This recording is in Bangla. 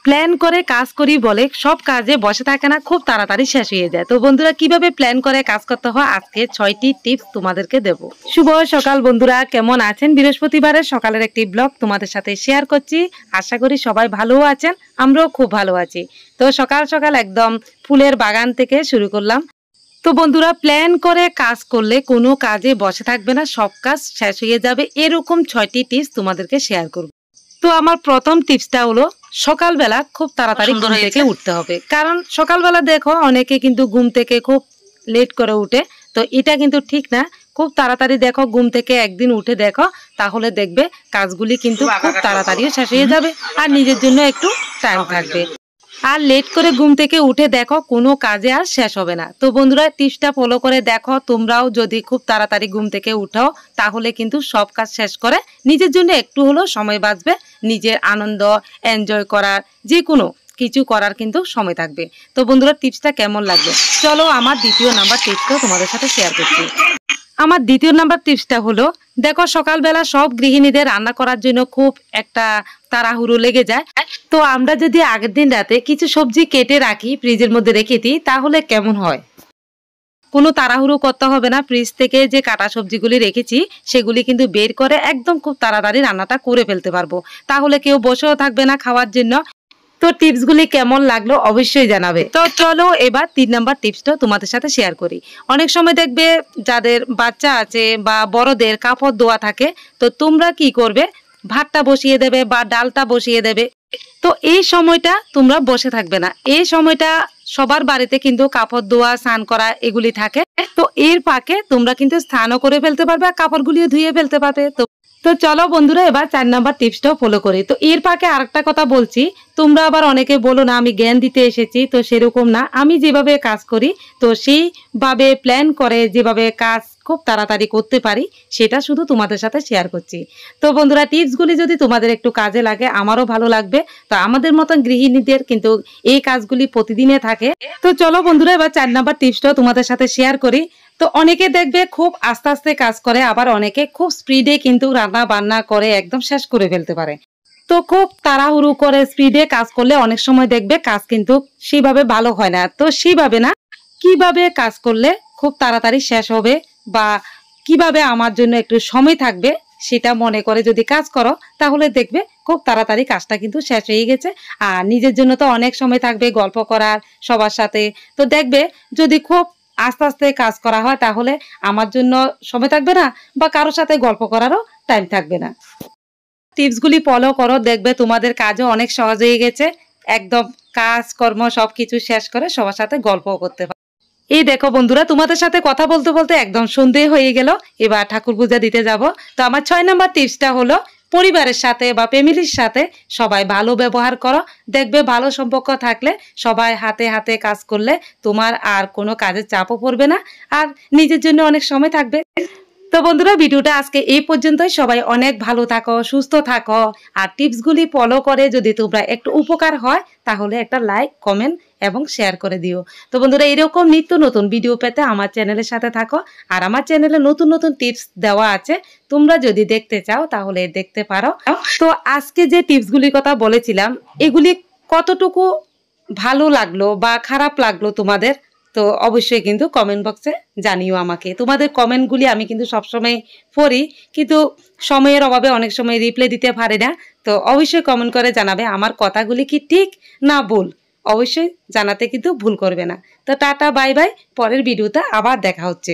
প্ল্যান করে কাজ করি বলে সব কাজে বসে থাকে না, খুব তাড়াতাড়ি শেষ হয়ে যায়। তো বন্ধুরা, কিভাবে প্ল্যান করে কাজ করতে হয় আজকে 6টি টিপস তোমাদেরকে দেব। শুভ সকাল বন্ধুরা, কেমন আছেন? বৃহস্পতিবারের সকালের একটি ব্লগ তোমাদের সাথে শেয়ার করছি। আশা করি সবাই ভালো আছেন, আমরাও খুব ভালো আছি। তো সকাল সকাল একদম ফুলের বাগান থেকে শুরু করলাম। তো বন্ধুরা, প্ল্যান করে কাজ করলে কোনো কাজে বসে থাকবে না, সব কাজ শেষ হয়ে যাবে। এরকম 6টি টিপস তোমাদেরকে শেয়ার করব। তো আমার প্রথম টিপসটা হলো সকালবেলা খুব তাড়াতাড়ি ঘুম থেকে উঠতে হবে। কারণ সকালবেলা দেখো অনেকে কিন্তু ঘুম থেকে খুব লেট করে উঠে, তো এটা কিন্তু ঠিক না। খুব তাড়াতাড়ি দেখো ঘুম থেকে একদিন উঠে দেখো, তাহলে দেখবে কাজগুলি কিন্তু খুব তাড়াতাড়িও শেষ হয়ে যাবে আর নিজের জন্য একটু টাইম থাকবে। আর লেট করে ঘুম থেকে উঠে দেখো কোনো কাজে আর শেষ হবে না। তো বন্ধুরা, টিপসটা ফলো করে দেখো, তোমরাও যদি খুব তাড়াতাড়ি ঘুম থেকে উঠো তাহলে কিন্তু সব কাজ শেষ করে নিজের জন্য একটু হলেও সময় বাঁচবে। নিজের আনন্দ এনজয় করার, যে কোনো কিছু করার কিন্তু সময় থাকবে। তো বন্ধুরা, টিপসটা কেমন লাগবে চলো আমার দ্বিতীয় নাম্বার টিপসটা তোমাদের সাথে শেয়ার করছি। আমার দ্বিতীয় নাম্বার টিপসটা হলো, দেখো সকালবেলা সব গৃহিণীদের রান্না করার জন্য খুব একটা তাড়াহুড়ো লেগে যায়। তো আমরা যদি আগের দিন রাতে কিছু সবজি কেটে রাখি, ফ্রিজের মধ্যে রেখে দিই, তাহলে কেমন হয়? কোনো তাড়াহুড়ো করতে হবে না। ফ্রিজ থেকে যে কাটা সবজিগুলি রেখেছি সেগুলি কিন্তু বের করে একদম খুব তাড়াতাড়ি রান্নাটা করে ফেলতে পারবো। তাহলে কেউ বসেও থাকবে না খাওয়ার জন্য। তো টিপসগুলি কেমন লাগলো অবশ্যই জানাবে। তো চলো এবার 3 নাম্বার টিপসটা তোমাদের সাথে শেয়ার করি। অনেক সময় দেখবে যাদের বাচ্চা আছে বা বড়দের কাপড় ধোয়া থাকে, তো তোমরা কি করবে, ভাতটা বসিয়ে দেবে বা ডালটা বসিয়ে দেবে। তো এই সময়টা তোমরা বসে থাকবে না। এই সময়টা সবার বাড়িতে কিন্তু কাপড় ধোয়া, স্নান করা এগুলি থাকে। তো এর ফাঁকে তোমরা কিন্তু স্নানও করে ফেলতে পারবে আর কাপড়গুলিও ধুয়ে ফেলতে পারবে। তো চলো বন্ধুরা, এবার 4 নাম্বার টিপসটাও ফলো করি। তো এর ফাঁকে আরেকটা কথা বলছি, তোমরা আবার অনেকে বলো না আমি জ্ঞান দিতে এসেছি, তো সেরকম না। আমি যেভাবে কাজ করি তো সেইভাবে প্ল্যান করে যেভাবে কাজ খুব তাড়াতাড়ি করতে পারি সেটা শুধু তোমাদের সাথে শেয়ার করছি। তো বন্ধুরা, টিপসগুলি যদি তোমাদের একটু কাজে লাগে আমারও ভালো লাগবে। তো আমাদের মতন গৃহিণীদের কিন্তু এই কাজগুলি প্রতিদিনে থাকে। তো চলো বন্ধুরা, এবার 4 নাম্বার টিপসটাও তোমাদের সাথে শেয়ার করি। তো অনেকে দেখবে খুব আস্তে আস্তে কাজ করে, আবার অনেকে খুব স্পিডে কিন্তু রান্না বান্না করে একদম শেষ করে ফেলতে পারে। তো খুব তাড়াহুড়ো করে স্পিডে কাজ করলে অনেক সময় দেখবে কাজ কিন্তু সেইভাবে ভালো হয় না। তো সেইভাবে না, কিভাবে কাজ করলে খুব তাড়াতাড়ি শেষ হবে বা কিভাবে আমার জন্য একটু সময় থাকবে সেটা মনে করে যদি কাজ করো তাহলে দেখবে খুব তাড়াতাড়ি কাজটা কিন্তু শেষ হয়ে গেছে। আর নিজের জন্য তো অনেক সময় থাকবে গল্প করার সবার সাথে। তো দেখবে যদি খুব আস্তে আস্তে কাজ করা হয় তাহলে আমার জন্য সময় থাকবে না বা কারোর সাথে গল্প করারও টাইম থাকবে না। টিপসগুলি ফলো করো, দেখবে তোমাদের কাজও অনেক সহজ হয়ে গেছে। একদম কাজকর্ম সবকিছু শেষ করে সবার সাথে গল্পও করতে পারো। এই দেখো বন্ধুরা, তোমাদের সাথে কথা বলতে বলতে একদম সন্ধে হয়ে গেল। এবার ঠাকুর পূজা দিতে যাব। তো আমার 6 নাম্বার টিপসটা হলো, পরিবারের সাথে বা ফ্যামিলির সাথে সবাই ভালো ব্যবহার করো। দেখবে ভালো সম্পর্ক থাকলে সবাই হাতে হাতে কাজ করলে তোমার আর কোনো কাজের চাপও পড়বে না আর নিজের জন্য অনেক সময় থাকবে। তো বন্ধুরা, ভিডিওটা আজকে এই পর্যন্তই। সবাই অনেক ভালো থাকো, সুস্থ থাকো। আর টিপসগুলি ফলো করে যদি তোমরা একটু উপকার হয় তাহলে একটা লাইক, কমেন্ট এবং শেয়ার করে দিও। তো বন্ধুরা, এরকম নিত্য নতুন ভিডিও পেতে আমার চ্যানেলের সাথে থাকো। আর আমার চ্যানেলে নতুন নতুন টিপস দেওয়া আছে, তোমরা যদি দেখতে চাও তাহলে দেখতে পারো। তো আজকে যে টিপসগুলির কথা বলেছিলাম এগুলি কতটুকু ভালো লাগলো বা খারাপ লাগলো তোমাদের, তো অবশ্যই কিন্তু কমেন্ট বক্সে জানিও আমাকে। তোমাদের কমেন্টগুলি আমি কিন্তু সবসময় পড়ি, কিন্তু সময়ের অভাবে অনেক সময় রিপ্লাই দিতে পারি না। তো অবশ্যই কমেন্ট করে জানাবে আমার কথাগুলি কি ঠিক না ভুল, অবশ্যই জানাতে কিন্তু ভুল করবে না। তো টাটা, বাই বাই, পরের ভিডিওতে আবার দেখা হচ্ছে।